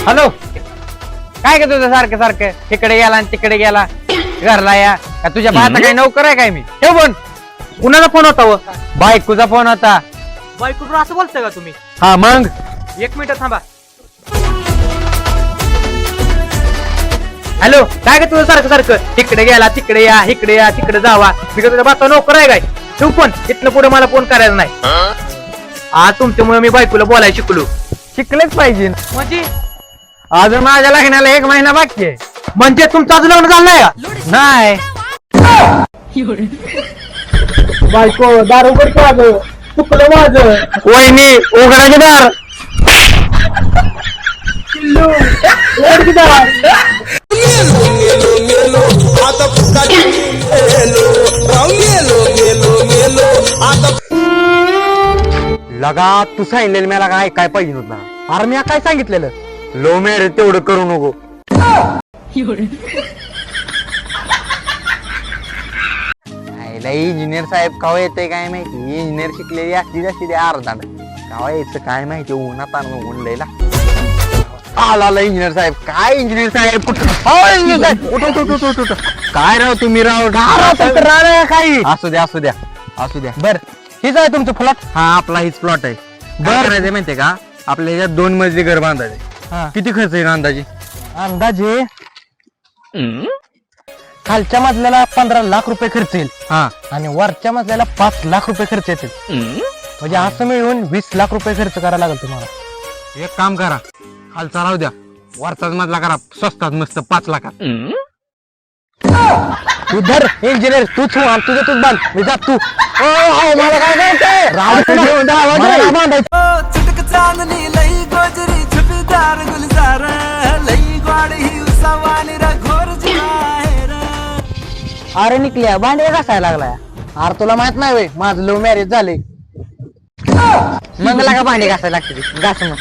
Hello, काय का तुझं सारखं सारखं इकडे गेला आणि तिकडे गेला, घरला या का तुझ्या भाता काय नोकर आहे काय मी? ठेव फोन. कुणाचा फोन होता व? बायकोचा फोन होता. बायकोवर असं बोलताय का तुम्ही? हा मग 1 मिनिट थांबा. हॅलो, काय का तुझं सारखं सारखं तिकडे गेला तिकडे या, इकडे या तिकडे जावा, मी का तुझ्या भाता नोकर आहे काय? ठेव फोन. इथनं पुढे मला फोन करायचा नाही. आज तुमच्यामुळे मी बायकोला बोलायला शिकलो. शिकलेच पाहिजे म्हणजे अजून माझ्या लग्नाला 1 महिना बाकी आहे. म्हणजे तुमचं अजून लग्न झालं नाही का? नाही बायको दारू उघड माझं, चुकलं माझं. वहिनी उघडाचे दार. उघड की दार. लगा तू सांगितलेलं मला काय काय पाहिजे होता. अरे मी काय सांगितलेलं? लो मॅरेज तेवढं करू नको. इंजिनियर साहेब कवा येते काय माहिती. इंजिनियर शिकलेली असती जास्ती द्या अर्धा कवा यायचं काय माहिती. उन्हात ऊन लयला आला इंजिनियर साहेब. काय इंजिनियर साहेब कुठं? इंजिनियर साहेब उठ. काय राव तुम्ही राव काही. असू द्या असू द्या असू द्या. बर, हेच आहे तुमचं फ्लॅट? हा आपला हीच प्लॉट आहे. काय करायचंय माहितीये का, आपल्या ह्याच्यात 2 मजली घर बांधायचे. हा. किती खर्च येईल अंदाजे? अंदाजे खालच्या मजल्याला 15 लाख रुपये खर्च येईल हा आणि वरच्या मजल्याला 5 लाख रुपये खर्च येतील. म्हणजे असं मिळून 20 लाख रुपये खर्च करायला लागेल तुम्हाला. एक काम करा, खालचा राहू द्या, वरचाच मधला करा स्वस्तात मस्त 5 लाखात. तू धर इंजिनियर, तूच हो आणि तुझं तूच बांध. मी जात तू. मला काय माहितीये? चुटक चांदणी लई गोजरी छुपीदार गुलजार लई गोड ही उसावानी घोर जिवाहेर. अरे निकल्या भांडे घासायला लागलाय. अरे तुला माहित नाही वे माझं लव्ह मॅरेज झाले. मग लागा भांडे घासायला लागते घास मग.